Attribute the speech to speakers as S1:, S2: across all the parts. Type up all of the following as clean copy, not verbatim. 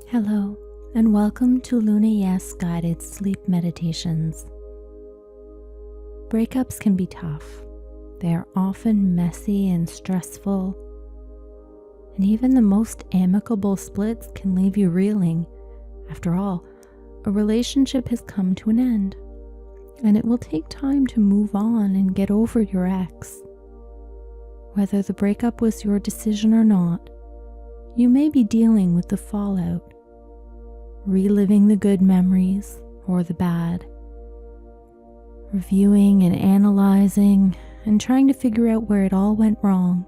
S1: Hello, and welcome to Luna Yes guided sleep meditations. Breakups can be tough. They are often messy and stressful, and even the most amicable splits can leave you reeling. After all, a relationship has come to an end, and it will take time to move on and get over your ex. Whether the breakup was your decision or not, you may be dealing with the fallout, reliving the good memories or the bad, reviewing and analyzing and trying to figure out where it all went wrong,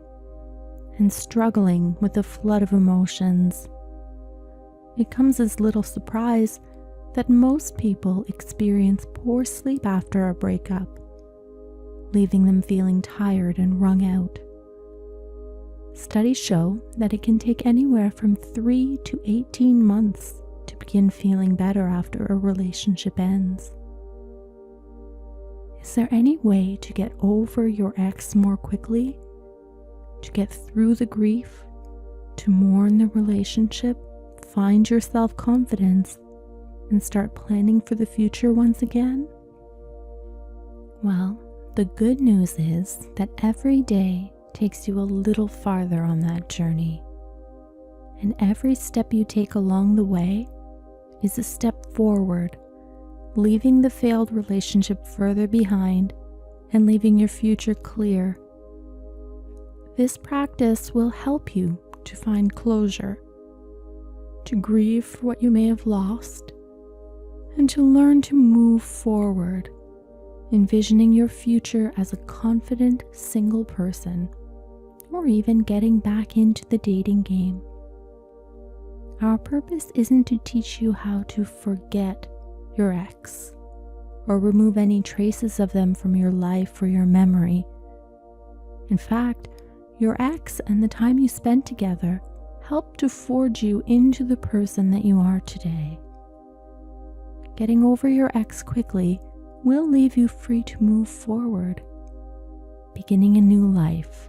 S1: and struggling with the flood of emotions. It comes as little surprise that most people experience poor sleep after a breakup, leaving them feeling tired and wrung out. Studies show that it can take anywhere from 3 to 18 months to begin feeling better after a relationship ends. Is there any way to get over your ex more quickly? To get through the grief? To mourn the relationship? Find your self-confidence and start planning for the future once again? Well, the good news is that every day takes you a little farther on that journey. And every step you take along the way is a step forward, leaving the failed relationship further behind and leaving your future clear. This practice will help you to find closure, to grieve for what you may have lost, and to learn to move forward, envisioning your future as a confident single person, or even getting back into the dating game. Our purpose isn't to teach you how to forget your ex or remove any traces of them from your life or your memory. In fact, your ex and the time you spent together helped to forge you into the person that you are today. Getting over your ex quickly will leave you free to move forward, beginning a new life,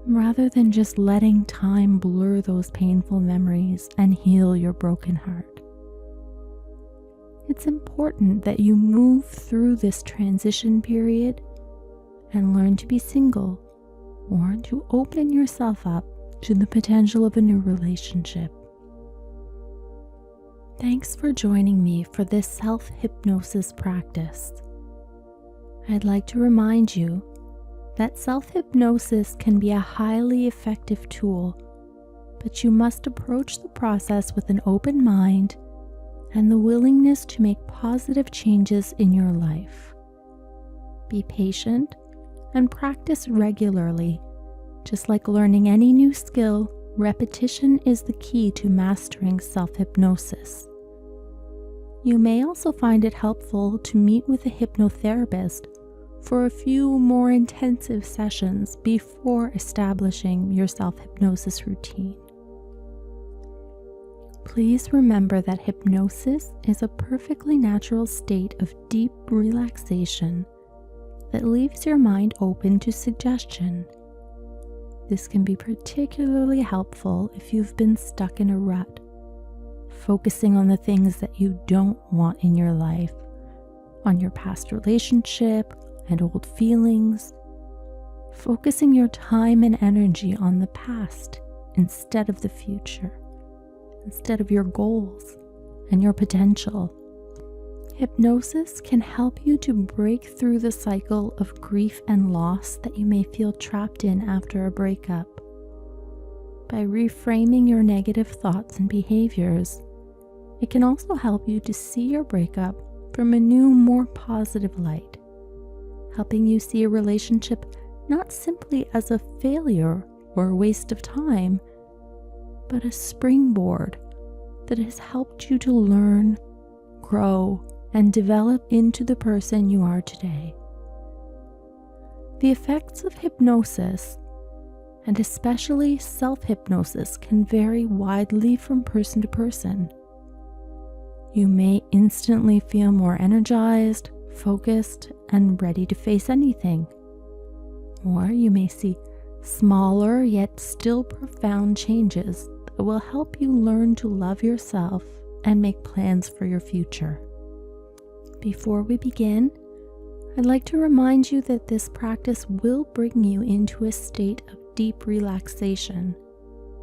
S1: rather than just letting time blur those painful memories and heal your broken heart. It's important that you move through this transition period and learn to be single, or to open yourself up to the potential of a new relationship. Thanks for joining me for this self-hypnosis practice. I'd like to remind you that self-hypnosis can be a highly effective tool, but you must approach the process with an open mind and the willingness to make positive changes in your life. Be patient and practice regularly. Just like learning any new skill, repetition is the key to mastering self-hypnosis. You may also find it helpful to meet with a hypnotherapist for a few more intensive sessions before establishing your self-hypnosis routine. Please remember that hypnosis is a perfectly natural state of deep relaxation that leaves your mind open to suggestion. This can be particularly helpful if you've been stuck in a rut, focusing on the things that you don't want in your life, on your past relationship and old feelings, focusing your time and energy on the past instead of the future, instead of your goals and your potential. Hypnosis can help you to break through the cycle of grief and loss that you may feel trapped in after a breakup. By reframing your negative thoughts and behaviors, it can also help you to see your breakup from a new, more positive light, helping you see a relationship not simply as a failure or a waste of time, but a springboard that has helped you to learn, grow, and develop into the person you are today. The effects of hypnosis, and especially self-hypnosis, can vary widely from person to person. You may instantly feel more energized, focused, and ready to face anything. Or you may see smaller yet still profound changes that will help you learn to love yourself and make plans for your future. Before we begin, I'd like to remind you that this practice will bring you into a state of deep relaxation,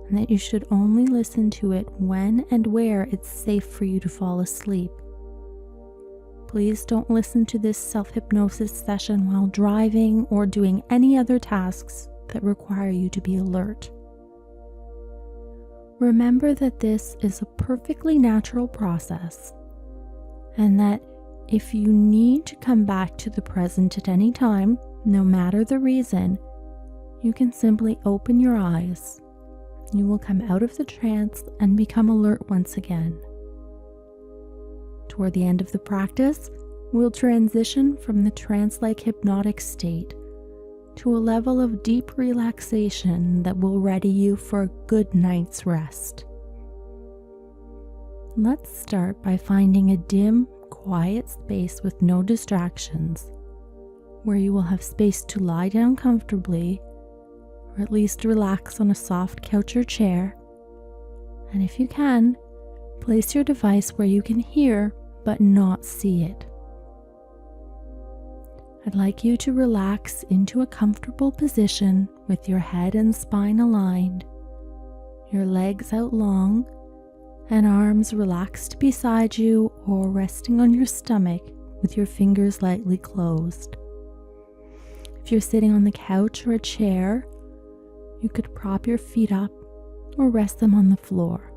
S1: and that you should only listen to it when and where it's safe for you to fall asleep. Please don't listen to this self-hypnosis session while driving or doing any other tasks that require you to be alert. Remember that this is a perfectly natural process, and that if you need to come back to the present at any time, no matter the reason, you can simply open your eyes. You will come out of the trance and become alert once again. Toward the end of the practice, we'll transition from the trance-like hypnotic state to a level of deep relaxation that will ready you for a good night's rest. Let's start by finding a dim, quiet space with no distractions, where you will have space to lie down comfortably, or at least relax on a soft couch or chair. And if you can, place your device where you can hear but not see it. I'd like you to relax into a comfortable position with your head and spine aligned, your legs out long, and arms relaxed beside you or resting on your stomach with your fingers lightly closed. If you're sitting on the couch or a chair, you could prop your feet up or rest them on the floor.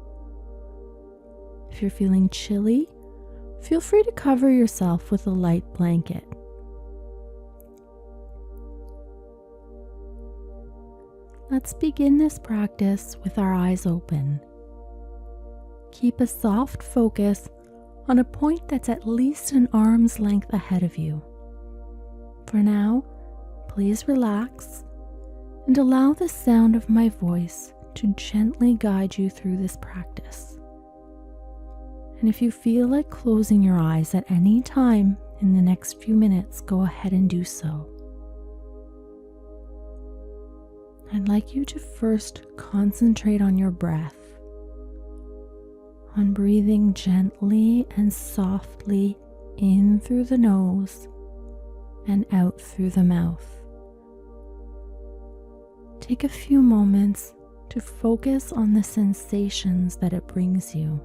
S1: If you're feeling chilly, feel free to cover yourself with a light blanket. Let's begin this practice with our eyes open. Keep a soft focus on a point that's at least an arm's length ahead of you. For now, please relax and allow the sound of my voice to gently guide you through this practice. And if you feel like closing your eyes at any time in the next few minutes, go ahead and do so. I'd like you to first concentrate on your breath, on breathing gently and softly in through the nose and out through the mouth. Take a few moments to focus on the sensations that it brings you,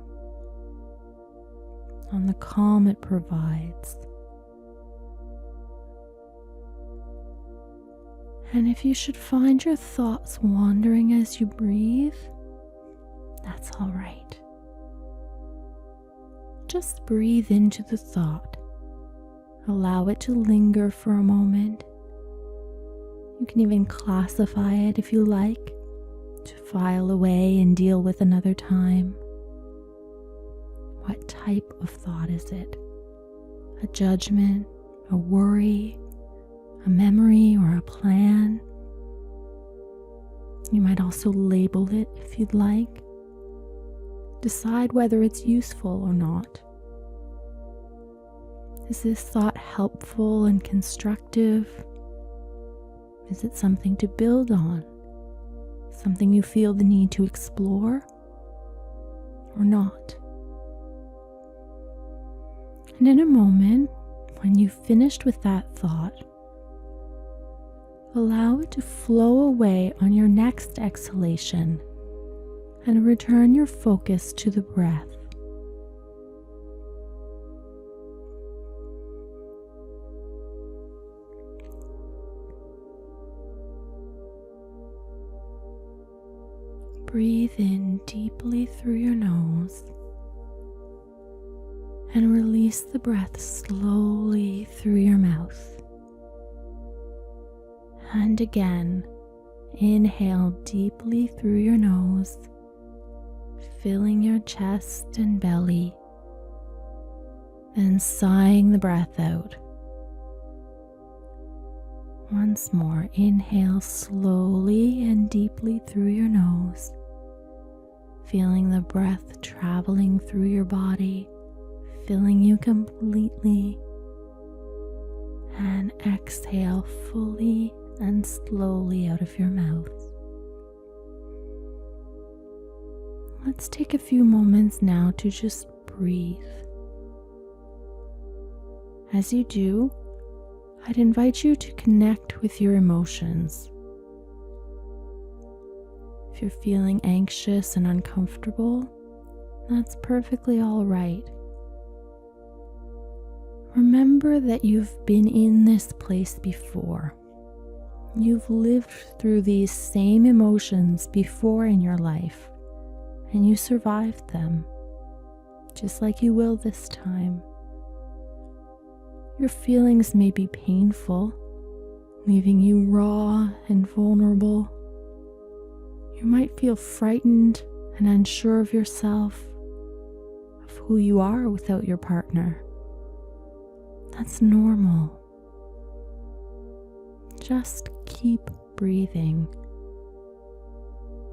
S1: on the calm it provides. And if you should find your thoughts wandering as you breathe, that's all right. Just breathe into the thought. Allow it to linger for a moment. You can even classify it if you like, to file away and deal with another time. What type of thought is it? A judgment, a worry, a memory, or a plan? You might also label it if you'd like. Decide whether it's useful or not. Is this thought helpful and constructive? Is it something to build on? Something you feel the need to explore? Or not? And in a moment, when you've finished with that thought, allow it to flow away on your next exhalation and return your focus to the breath. Breathe in deeply through your nose and release the breath slowly through your mouth. And again, inhale deeply through your nose, filling your chest and belly, then sighing the breath out. Once more, inhale slowly and deeply through your nose, feeling the breath traveling through your body, filling you completely. And exhale fully and slowly out of your mouth. Let's take a few moments now to just breathe. As you do, I'd invite you to connect with your emotions. If you're feeling anxious and uncomfortable, that's perfectly all right. Remember that you've been in this place before. You've lived through these same emotions before in your life, and you survived them, just like you will this time. Your feelings may be painful, leaving you raw and vulnerable. You might feel frightened and unsure of yourself, of who you are without your partner. That's normal. Just keep breathing,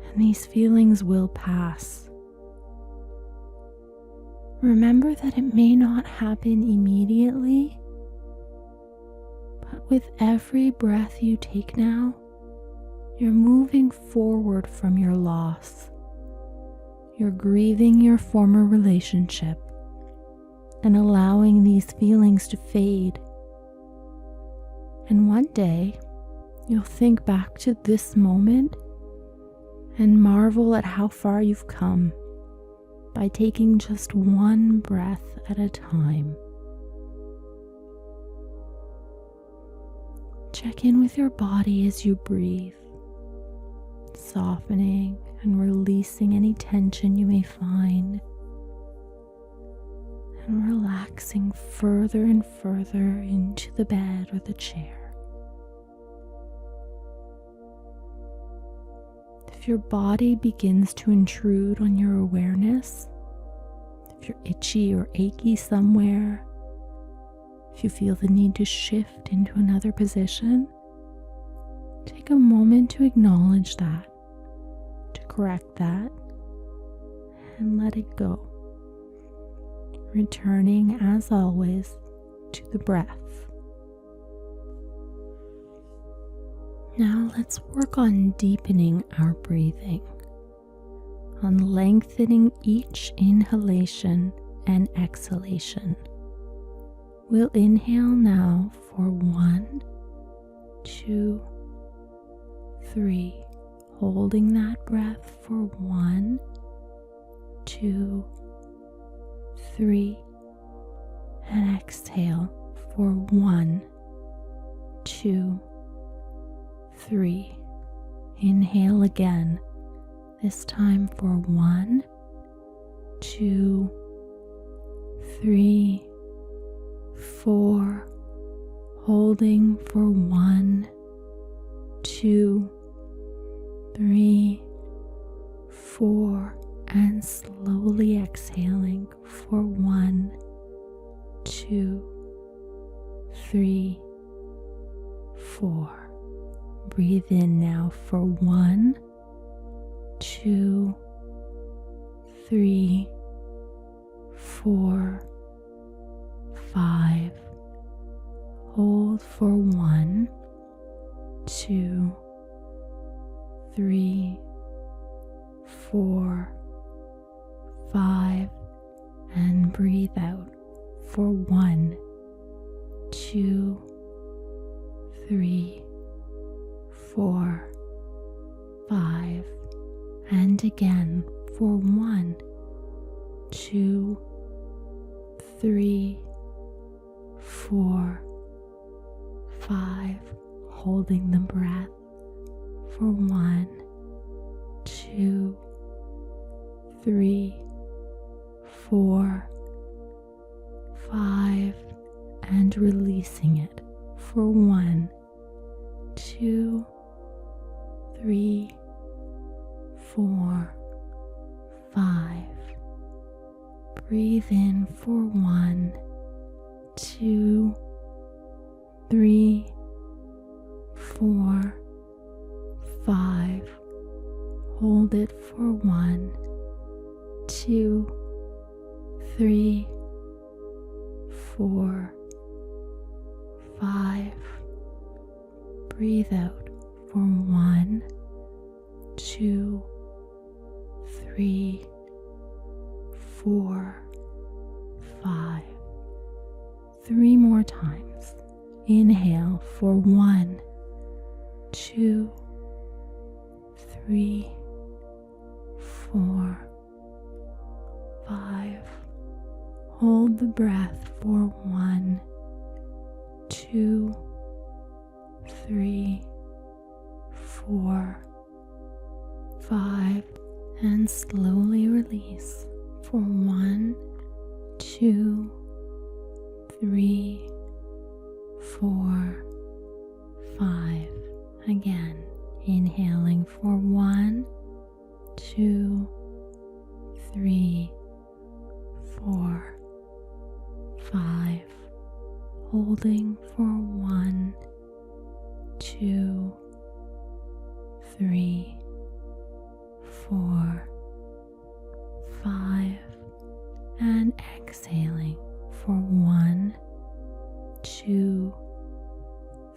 S1: and these feelings will pass. Remember that it may not happen immediately, but with every breath you take now, you're moving forward from your loss. You're grieving your former relationship and allowing these feelings to fade. And one day, you'll think back to this moment and marvel at how far you've come by taking just one breath at a time. Check in with your body as you breathe, softening and releasing any tension you may find, and relaxing further and further into the bed or the chair. If your body begins to intrude on your awareness, if you're itchy or achy somewhere, if you feel the need to shift into another position, take a moment to acknowledge that, to correct that, and let it go. Returning, as always, to the breath. Now let's work on deepening our breathing, on lengthening each inhalation and exhalation. We'll inhale now for 1, 2, 3, holding that breath for 1, 2, 3, and exhale for 1, 2, 3. Inhale again, this time for 1, 2, 3, 4, holding for 1, 2, 3, 4, and slowly exhaling for 1, 2, 3, 4. Breathe in now for 1, 2, 3, 4, 5. Hold for 1, 2, 3, 4, 5, and breathe out for 1, 2, 3, 4, 5, and again for 1, 2, 3, 4, 5, holding the breath for 1, 2, 3, 4, 5, and releasing it for 1, 2, 3, 4, 5. Breathe in for 1, 2, 3, 4, 5. Hold it for 1, 2, 3, 4, 5. Breathe out for 1, 2, 3, 4, 5. 3 more times. Inhale for 1, 2, 3, 4, 5. Hold the breath for 1, 2, 3, 4, 5, and slowly release for 1, 2, 3, 4, 5. Again, inhaling for 1, 2, 3, 4, 5. Holding for 1, 2, 3, 4, 5. And exhaling for 1, 2,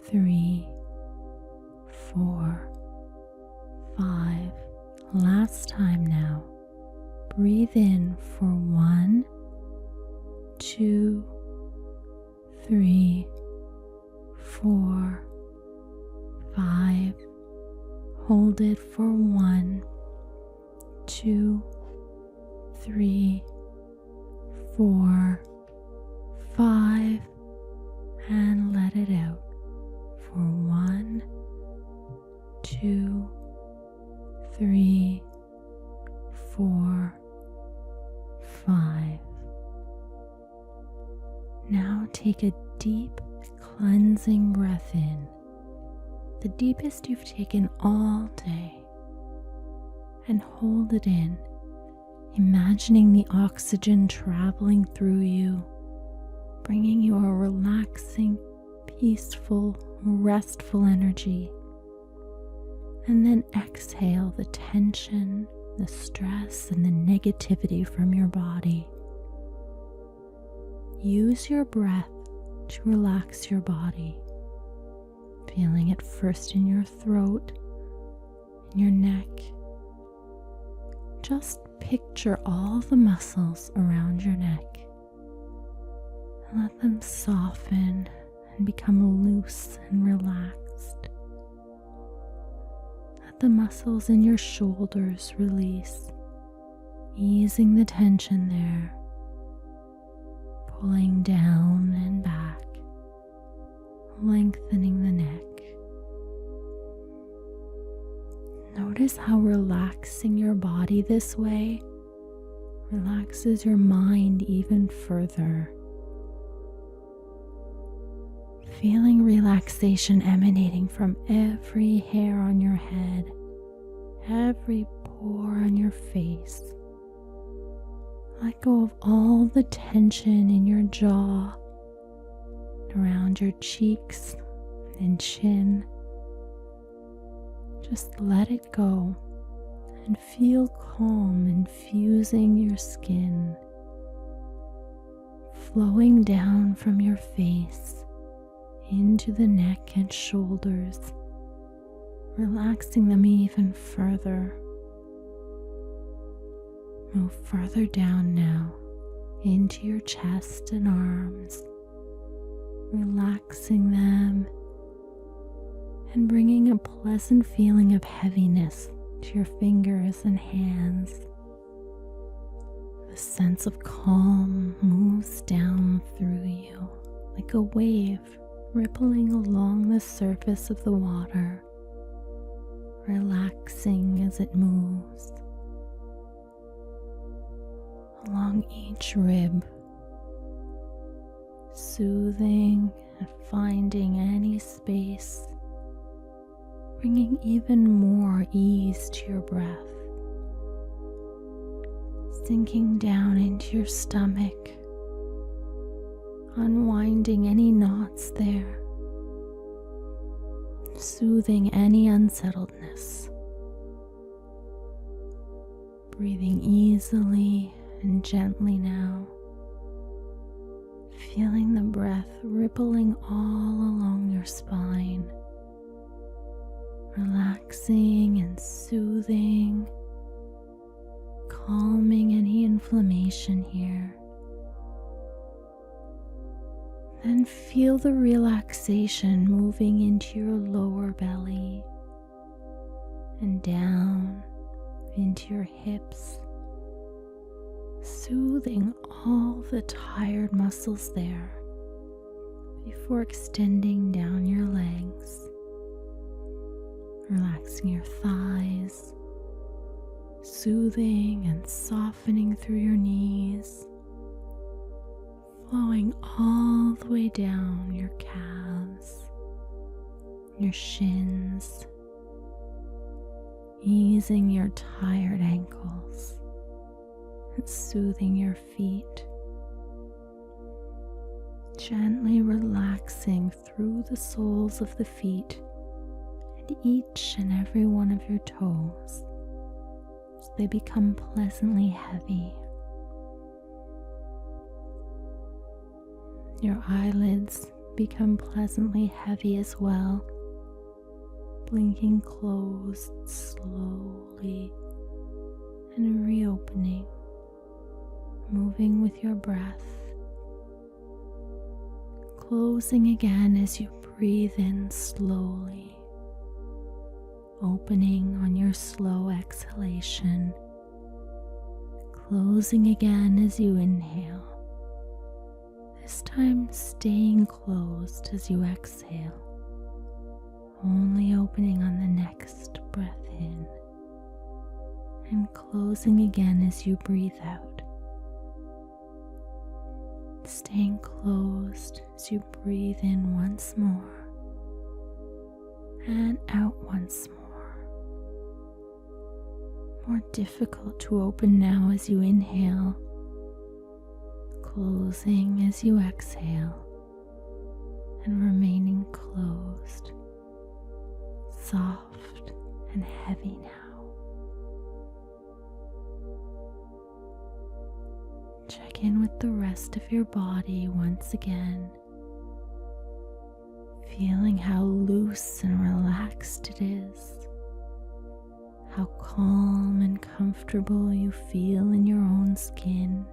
S1: 3, 4, 5. Last time now. Breathe in for 1, 2, 3, 4, 5. Hold it for 1, 2, 3, 4, 5. And let it out for 1, 2, 3, 4, 5. Now take a deep cleansing breath in, the deepest you've taken all day, and hold it in, imagining the oxygen traveling through you, bringing you a relaxing, peaceful, restful energy. And then exhale the tension, the stress, and the negativity from your body. Use your breath to relax your body, feeling it first in your throat, in your neck. Just picture all the muscles around your neck and let them soften and become loose and relaxed. Let the muscles in your shoulders release, easing the tension there, pulling down and back, lengthening the neck. Notice how relaxing your body this way relaxes your mind even further. Feeling relaxation emanating from every hair on your head, every pore on your face. Let go of all the tension in your jaw, around your cheeks and chin. Just let it go and feel calm infusing your skin, flowing down from your face into the neck and shoulders, relaxing them even further. Move further down now into your chest and arms, relaxing them and bringing a pleasant feeling of heaviness to your fingers and hands. The sense of calm moves down through you like a wave rippling along the surface of the water, relaxing as it moves along each rib, soothing and finding any space, bringing even more ease to your breath, sinking down into your stomach, unwinding any knots there, soothing any unsettledness, breathing easily and gently now, feeling the breath rippling all along your spine, relaxing and soothing, calming any inflammation here. Then feel the relaxation moving into your lower belly and down into your hips, soothing all the tired muscles there before extending down your legs, relaxing your thighs, soothing and softening through your knees, flowing all the way down your calves, your shins, easing your tired ankles and soothing your feet, gently relaxing through the soles of the feet and each and every one of your toes as they become pleasantly heavy. Your eyelids become pleasantly heavy as well, blinking closed slowly and reopening, moving with your breath, closing again as you breathe in slowly, opening on your slow exhalation, closing again as you inhale, this time staying closed as you exhale, only opening on the next breath in, and closing again as you breathe out, staying closed as you breathe in once more and out once more. More difficult to open now as you inhale, closing as you exhale, and remaining closed, soft and heavy now. Check in with the rest of your body once again, feeling how loose and relaxed it is, how calm and comfortable you feel in your own skin,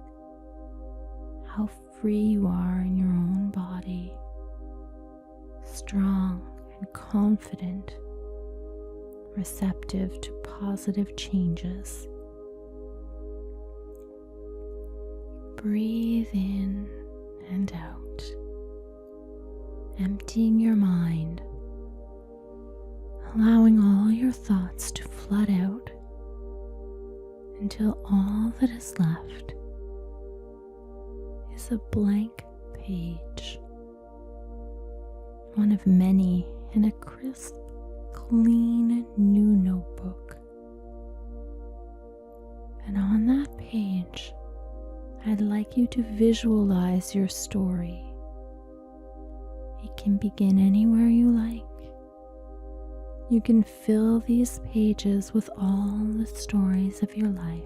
S1: how free you are in your own body, strong and confident, receptive to positive changes. Breathe in and out, emptying your mind, allowing all your thoughts to flood out until all that is left is a blank page, one of many in a crisp, clean new notebook. And on that page, I'd like you to visualize your story. It can begin anywhere you like. You can fill these pages with all the stories of your life.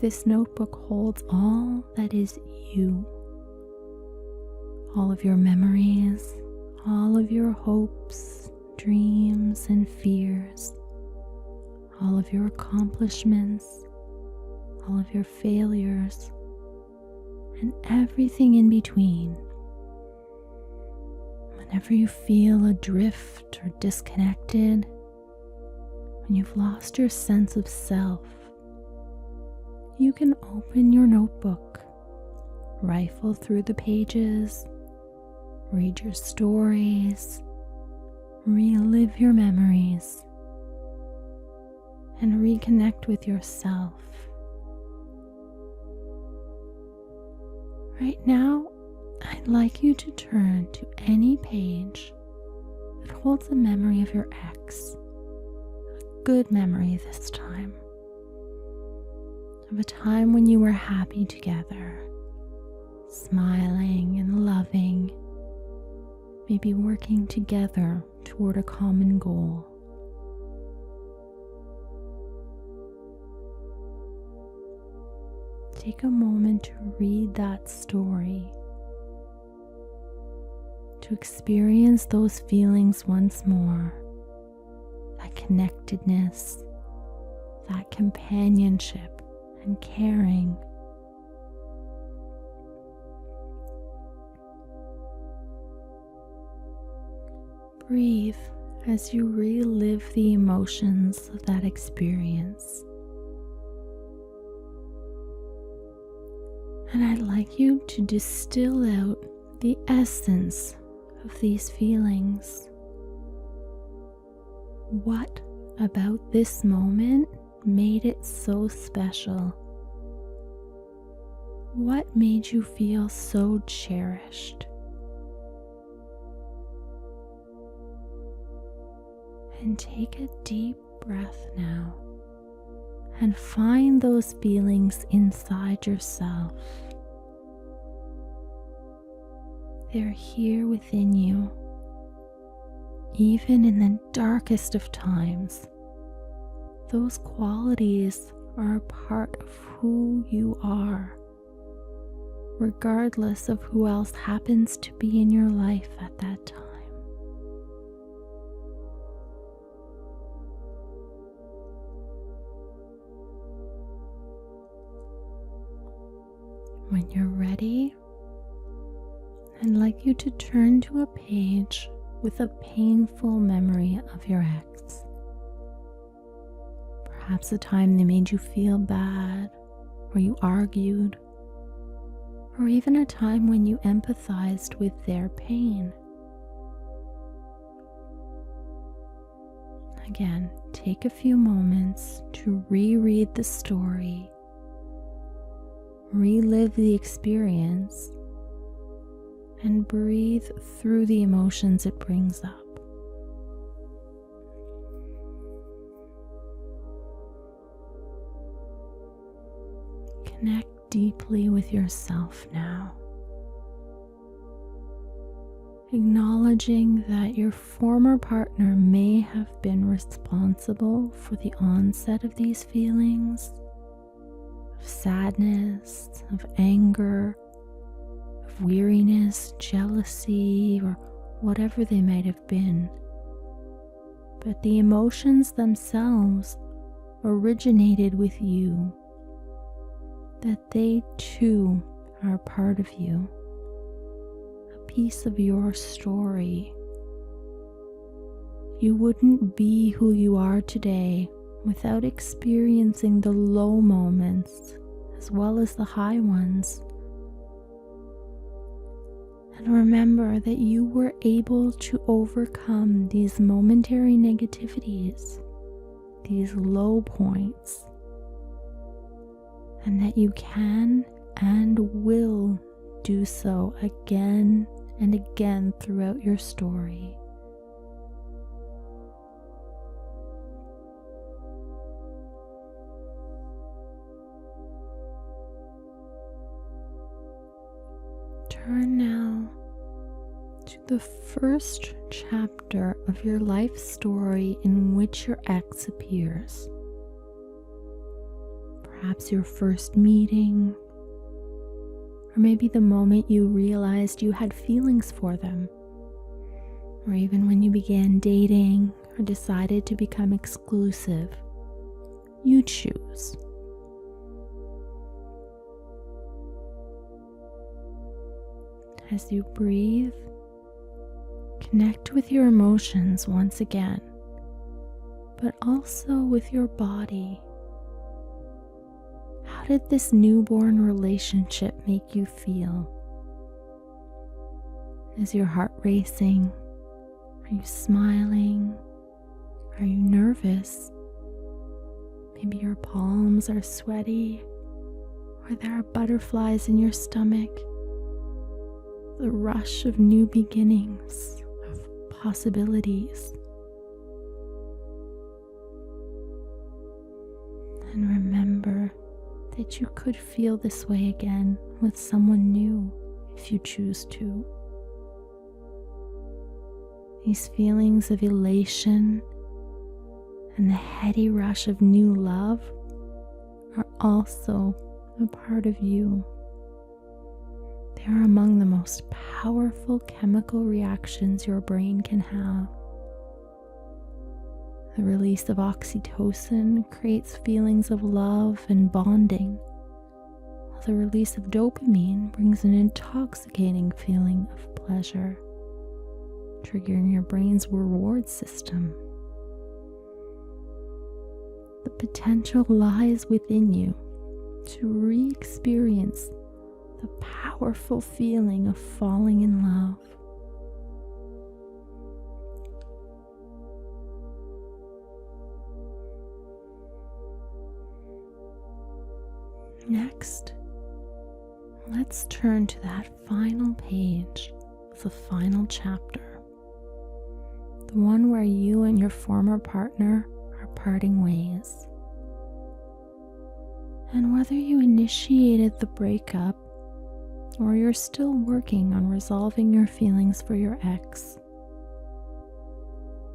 S1: This notebook holds all that is you. All of your memories, all of your hopes, dreams, and fears, all of your accomplishments, all of your failures, and everything in between. Whenever you feel adrift or disconnected, when you've lost your sense of self, you can open your notebook, rifle through the pages, read your stories, relive your memories, and reconnect with yourself. Right now, I'd like you to turn to any page that holds a memory of your ex, a good memory this time, of a time when you were happy together, smiling and loving, maybe working together toward a common goal. Take a moment to read that story, to experience those feelings once more, that connectedness, that companionship and caring. Breathe as you relive the emotions of that experience. And I'd like you to distill out the essence of these feelings. What about this moment made it so special? What made you feel so cherished? And take a deep breath now and find those feelings inside yourself. They're here within you, even in the darkest of times. Those qualities are a part of who you are, regardless of who else happens to be in your life at that time. When you're ready, I'd like you to turn to a page with a painful memory of your ex. Perhaps a time they made you feel bad, or you argued, or even a time when you empathized with their pain. Again, take a few moments to reread the story, relive the experience, and breathe through the emotions it brings up. Connect deeply with yourself now, acknowledging that your former partner may have been responsible for the onset of these feelings of sadness, of anger, of weariness, jealousy, or whatever they might have been. But the emotions themselves originated with you, that they too are part of you, a piece of your story. You wouldn't be who you are today without experiencing the low moments as well as the high ones. And remember that you were able to overcome these momentary negativities, these low points, and that you can and will do so again and again throughout your story. Turn now to the first chapter of your life story in which your ex appears. Perhaps your first meeting, or maybe the moment you realized you had feelings for them, or even when you began dating or decided to become exclusive. You choose. As you breathe, connect with your emotions once again, but also with your body. How did this newborn relationship make you feel? Is your heart racing? Are you smiling? Are you nervous? Maybe your palms are sweaty, or there are butterflies in your stomach. The rush of new beginnings, of possibilities. And remember that you could feel this way again with someone new if you choose to. These feelings of elation and the heady rush of new love are also a part of you. They are among the most powerful chemical reactions your brain can have. The release of oxytocin creates feelings of love and bonding, while the release of dopamine brings an intoxicating feeling of pleasure, triggering your brain's reward system. The potential lies within you to re-experience the powerful feeling of falling in love. Next, let's turn to that final page of the final chapter, the one where you and your former partner are parting ways. And whether you initiated the breakup or you're still working on resolving your feelings for your ex,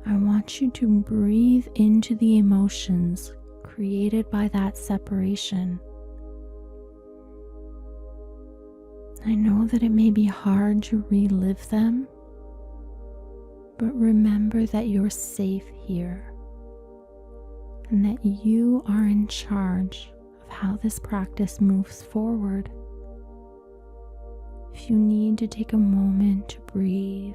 S1: I want you to breathe into the emotions created by that separation. I know that it may be hard to relive them, but remember that you're safe here and that you are in charge of how this practice moves forward. If you need to take a moment to breathe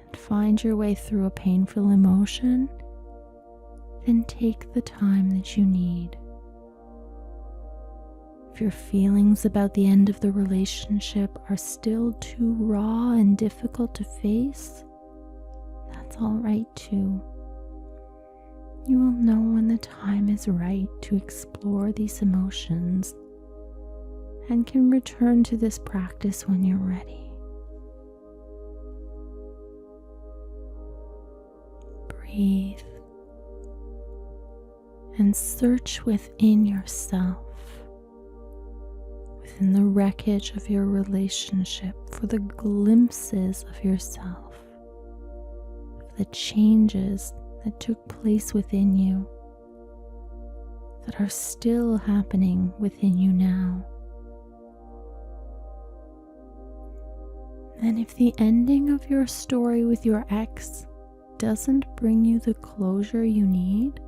S1: and find your way through a painful emotion, then take the time that you need. If your feelings about the end of the relationship are still too raw and difficult to face, that's all right too. You will know when the time is right to explore these emotions and can return to this practice when you're ready. Breathe and search within yourself, within the wreckage of your relationship, for the glimpses of yourself, of the changes that took place within you, that are still happening within you now. And if the ending of your story with your ex doesn't bring you the closure you need,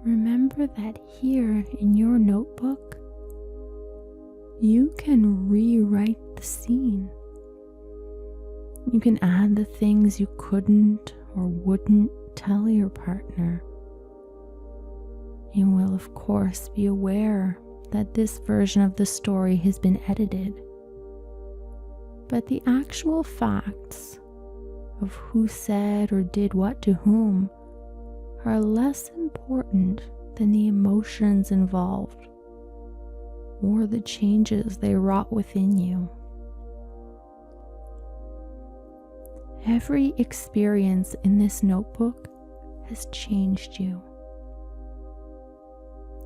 S1: remember that here in your notebook, you can rewrite the scene. You can add the things you couldn't or wouldn't tell your partner. You will, of course, be aware that this version of the story has been edited, but the actual facts of who said or did what to whom are less important than the emotions involved or the changes they wrought within you. Every experience in this notebook has changed you,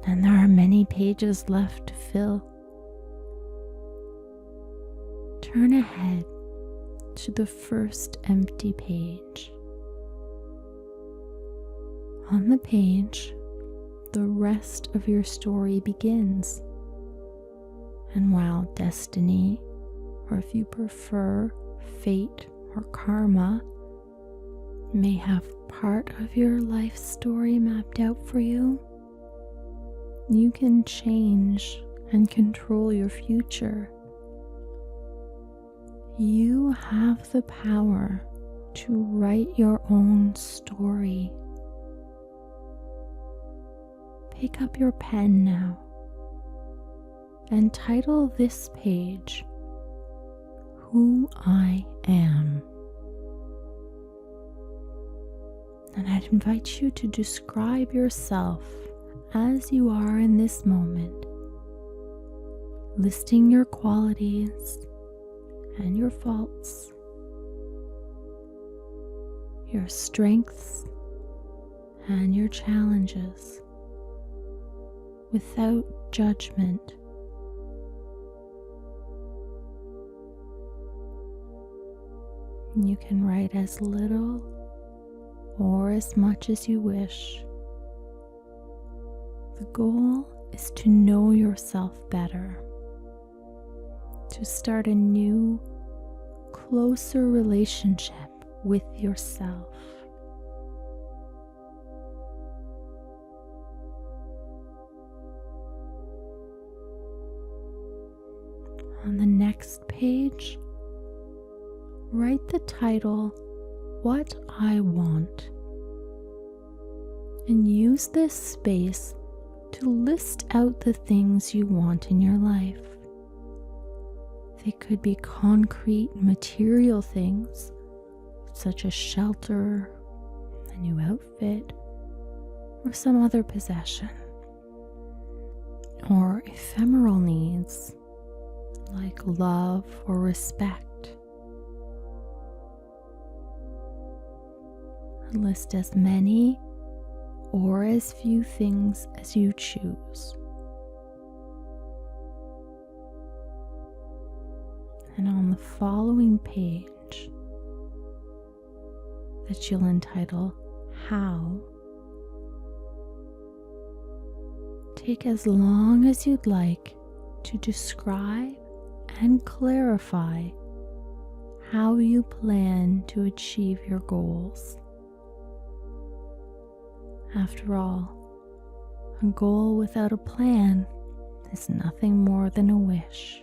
S1: and there are many pages left to fill. Turn ahead to the first empty page. On the page, the rest of your story begins. And while destiny, or if you prefer, fate or karma, may have part of your life story mapped out for you, you can change and control your future. You have the power to write your own story. Pick up your pen now and title this page, Who I Am. And I'd invite you to describe yourself as you are in this moment, listing your qualities and your faults, your strengths and your challenges, without judgment. You can write as little or as much as you wish. The goal is to know yourself better, to start a new, closer relationship with yourself. On the next page, write the title, What I Want, and use this space to list out the things you want in your life. They could be concrete material things, such as shelter, a new outfit, or some other possession. Or ephemeral needs, like love or respect. List as many or as few things as you choose. And on the following page, that you'll entitle How, take as long as you'd like to describe and clarify how you plan to achieve your goals. After all, a goal without a plan is nothing more than a wish.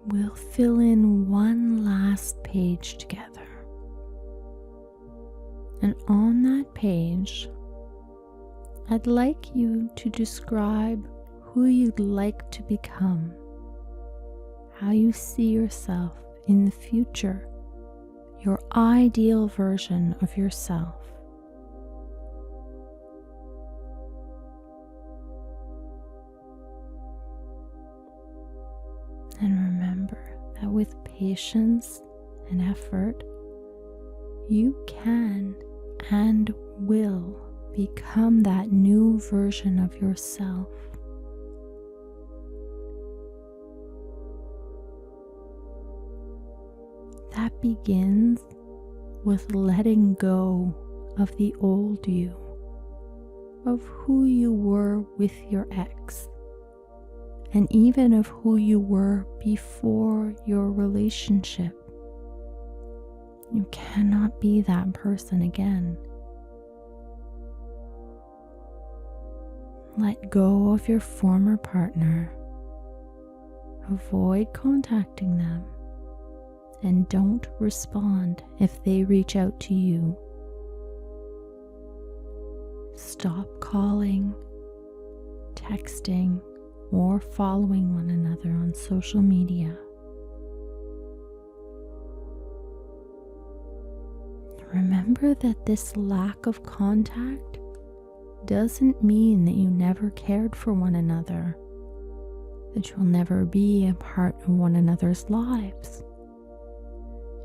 S1: We'll fill in one last page together. And on that page, I'd like you to describe who you'd like to become, how you see yourself in the future, your ideal version of yourself. And remember that with patience and effort, you can and will become that new version of yourself. That begins with letting go of the old you, of who you were with your ex, and even of who you were before your relationship. You cannot be that person again. Let go of your former partner. Avoid contacting them, and don't respond if they reach out to you. Stop calling, texting, or following one another on social media. Remember that this lack of contact doesn't mean that you never cared for one another, that you'll never be a part of one another's lives.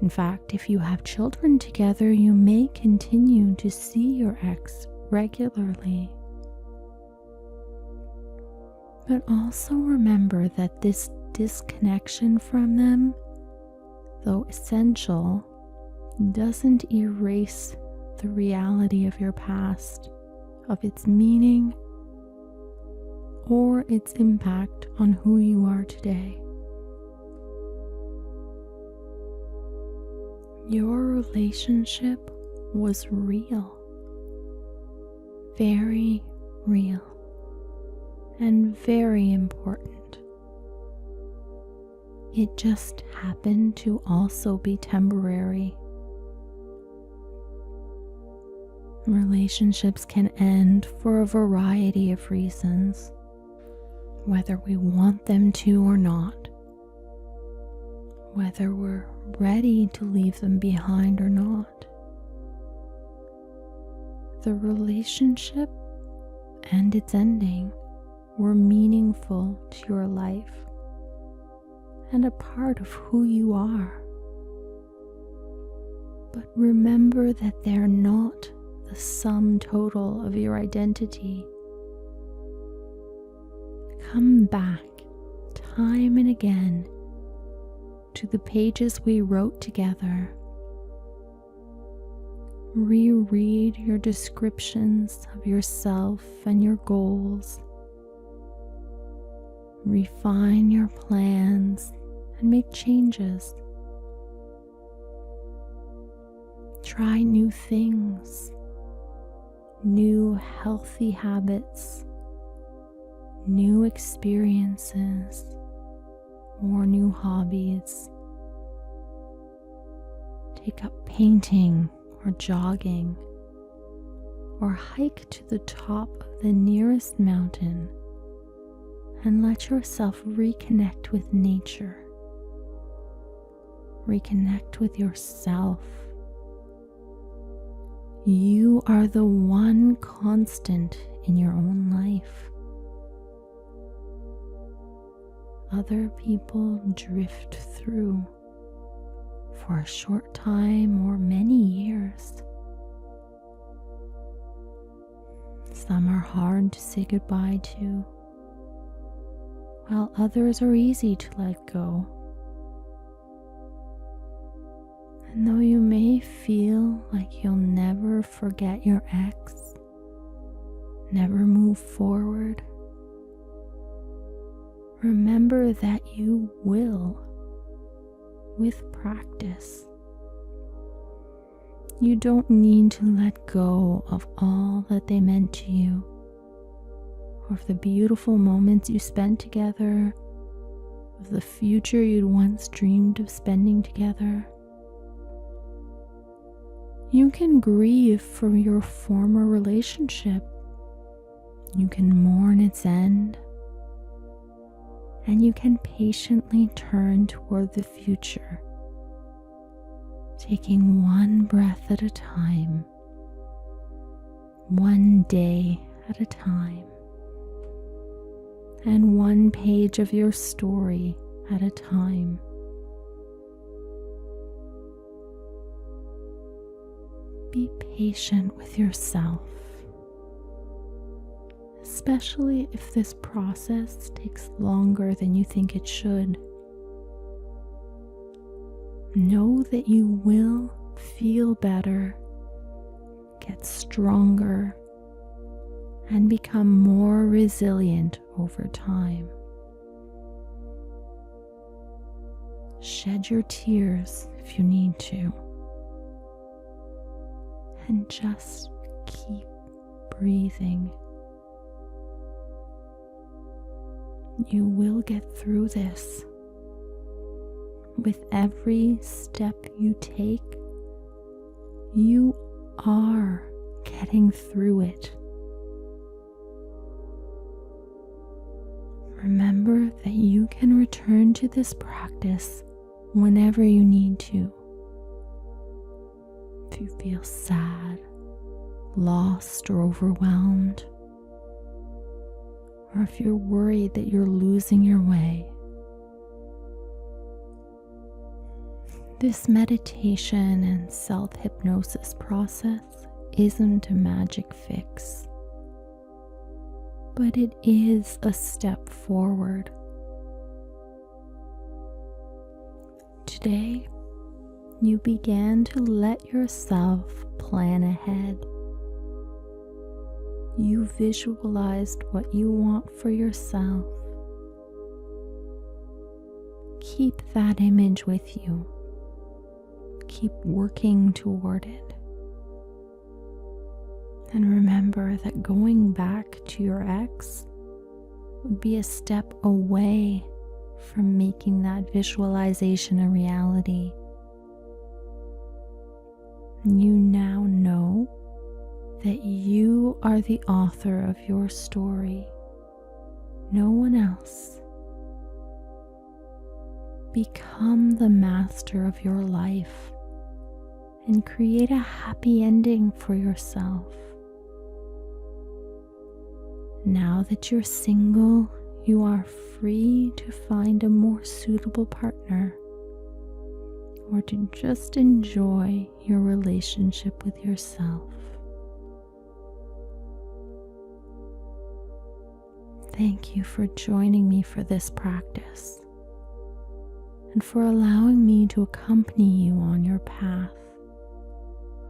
S1: In fact, if you have children together, you may continue to see your ex regularly. But also remember that this disconnection from them, though essential, doesn't erase the reality of your past, of its meaning, or its impact on who you are today. Your relationship was real, very real, and very important. It just happened to also be temporary. Relationships can end for a variety of reasons, whether we want them to or not, whether we're ready to leave them behind or not. The relationship and its ending were meaningful to your life and a part of who you are. But remember that they're not the sum total of your identity. come back time and again to the pages we wrote together. Reread your descriptions of yourself and your goals. Refine your plans and make changes. Try new things, new healthy habits, new experiences, or new hobbies. Take up painting or jogging, or hike to the top of the nearest mountain and let yourself reconnect with nature. Reconnect with yourself. You are the one constant in your own life. Other people drift through for a short time or many years. Some are hard to say goodbye to, while others are easy to let go. And though you may feel like you'll never forget your ex, never move forward, remember that you will with practice. You don't need to let go of all that they meant to you, or of the beautiful moments you spent together, of the future you'd once dreamed of spending together. You can grieve for your former relationship. You can mourn its end. And you can patiently turn toward the future, taking one breath at a time, one day at a time, and one page of your story at a time. Be patient with yourself, especially if this process takes longer than you think it should. Know that you will feel better, get stronger, and become more resilient over time. Shed your tears if you need to, and just keep breathing. You will get through this. With every step you take, you are getting through it. Remember that you can return to this practice whenever you need to. If you feel sad, lost, or overwhelmed, or if you're worried that you're losing your way. This meditation and self-hypnosis process isn't a magic fix, but it is a step forward. Today, you began to let yourself plan ahead. You visualized what you want for yourself. Keep that image with you. Keep working toward it. And remember that going back to your ex would be a step away from making that visualization a reality. You now know that you are the author of your story, no one else. Become the master of your life and create a happy ending for yourself. Now that you're single, you are free to find a more suitable partner, or to just enjoy your relationship with yourself. Thank you for joining me for this practice and for allowing me to accompany you on your path,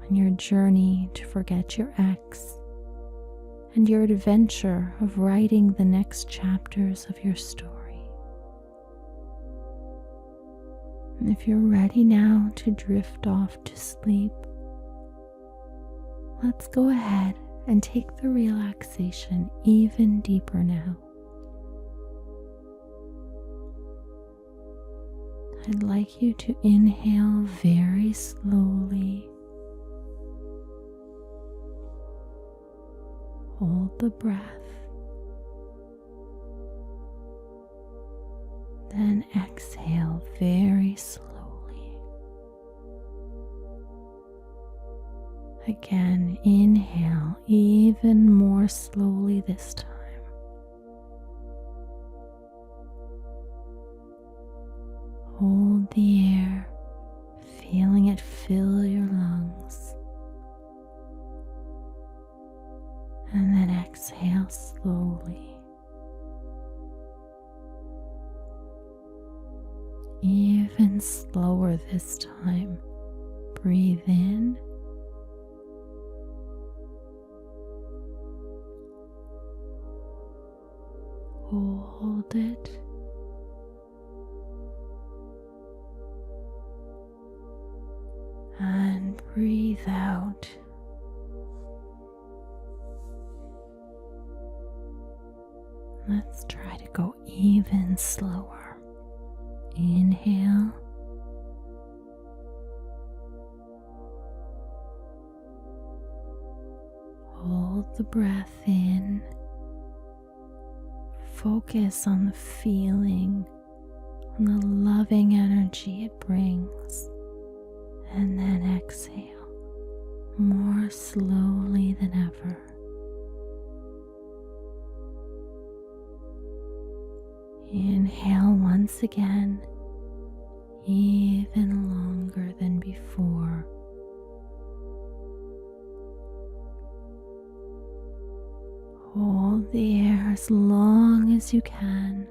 S1: on your journey to forget your ex, and your adventure of writing the next chapters of your story. And if you're ready now to drift off to sleep, let's go ahead and take the relaxation even deeper now. I'd like you to inhale very slowly. Hold the breath. Then exhale very slowly. Again, inhale even more slowly this time. Hold the air, feeling it fill your lungs. And then exhale slowly. Even slower this time. Breathe in. Hold it. And breathe out. Let's try to go even slower. Inhale. Hold the breath in. Focus on the feeling, on the loving energy it brings. And then exhale more slowly than ever. Inhale once again, even longer than before. Hold the air as long as you can,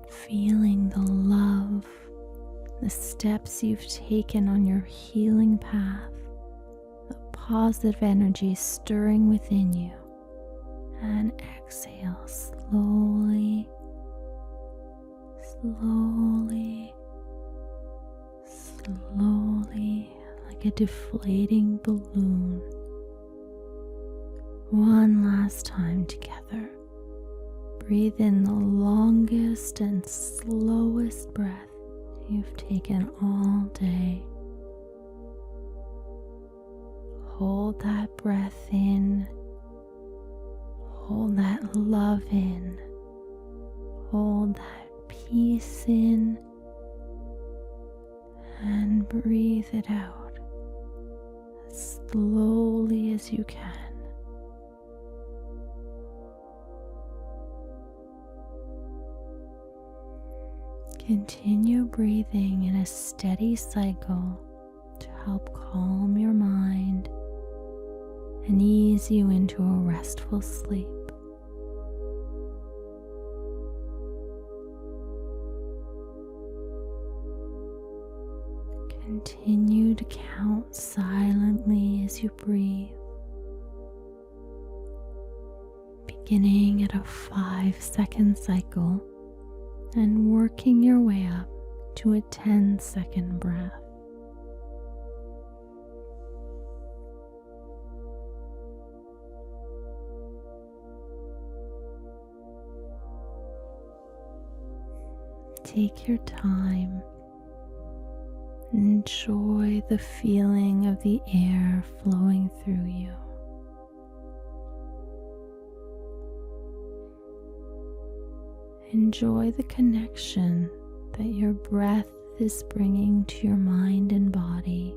S1: feeling the love, the steps you've taken on your healing path, the positive energy stirring within you, and exhale slowly, slowly, slowly, like a deflating balloon. One last time together. Breathe in the longest and slowest breath you've taken all day. Hold that breath in. Hold that love in. Hold that peace in. And breathe it out as slowly as you can. Continue breathing in a steady cycle to help calm your mind and ease you into a restful sleep. Continue to count silently as you breathe, beginning at a 5-second cycle and working your way up to a 10-second breath. Take your time. Enjoy the feeling of the air flowing through you. Enjoy the connection that your breath is bringing to your mind and body,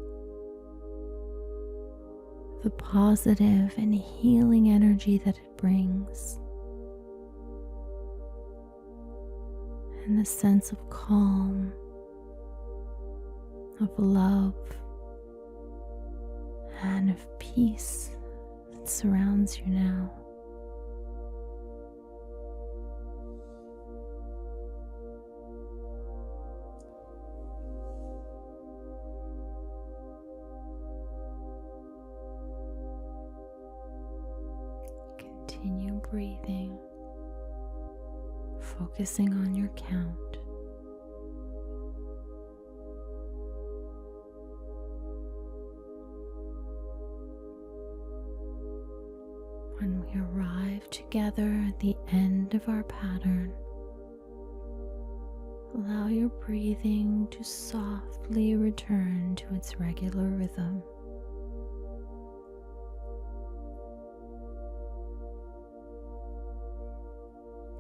S1: the positive and healing energy that it brings, and the sense of calm, of love, and of peace that surrounds you now. breathing, focusing on your count. When we arrive together at the end of our pattern, allow your breathing to softly return to its regular rhythm.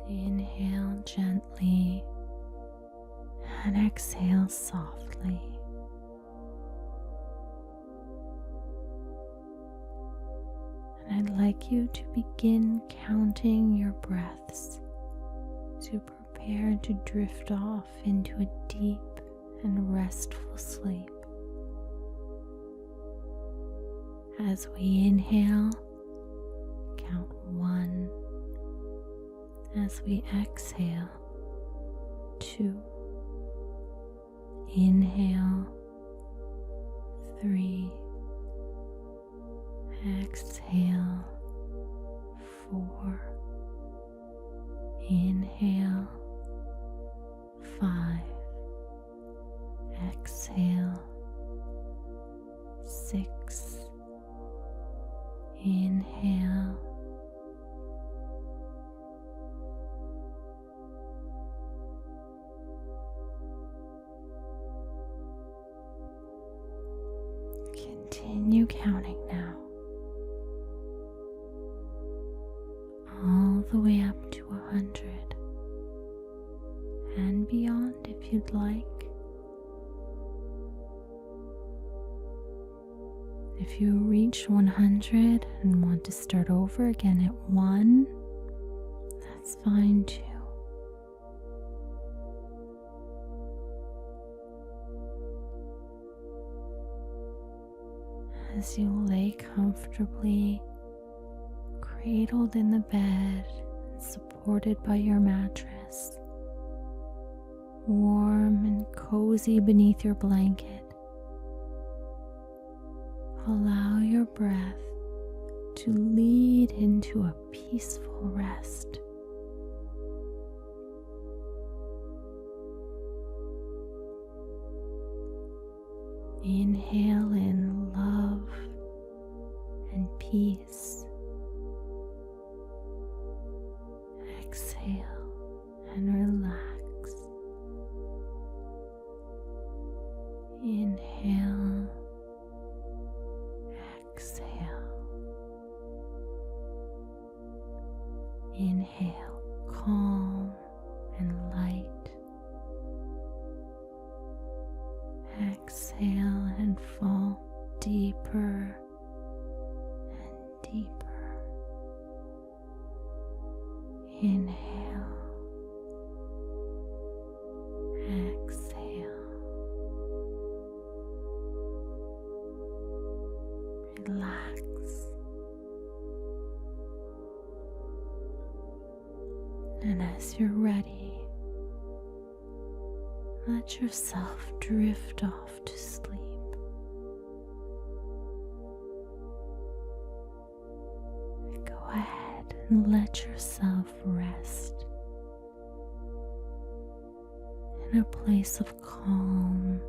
S1: Inhale gently and exhale softly. And I'd like you to begin counting your breaths to prepare to drift off into a deep and restful sleep. As we inhale, count 1. As we exhale, 2. Inhale, 3. Exhale, 4. Inhale, 5. Exhale, 6. Inhale, 7. Continue counting now, all the way up to 100 and beyond if you'd like. If you reach 100 and want to start over again at 1, that's fine too. As you lay comfortably, cradled in the bed and supported by your mattress, warm and cozy beneath your blanket, allow your breath to lead into a peaceful rest. Inhale in love and peace. Exhale and relax. Inhale. Exhale. Inhale, calm and light. Exhale and fall deeper and deeper. Inhale. Exhale. Relax. And as you're ready, let yourself drift off to sleep. Go ahead and let yourself rest in a place of calm,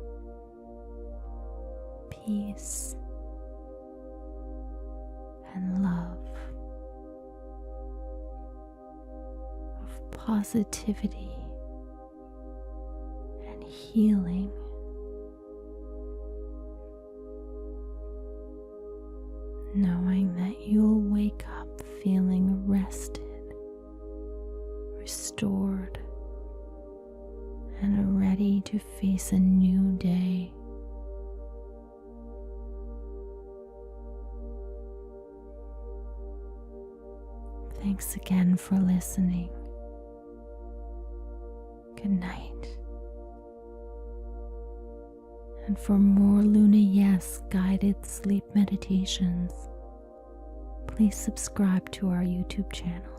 S1: peace, and love, of positivity and healing. Knowing that you'll wake up feeling rested, restored, and ready to face a new day. Thanks again for listening. Good night. And for more Luna Yes guided sleep meditations, please subscribe to our YouTube channel.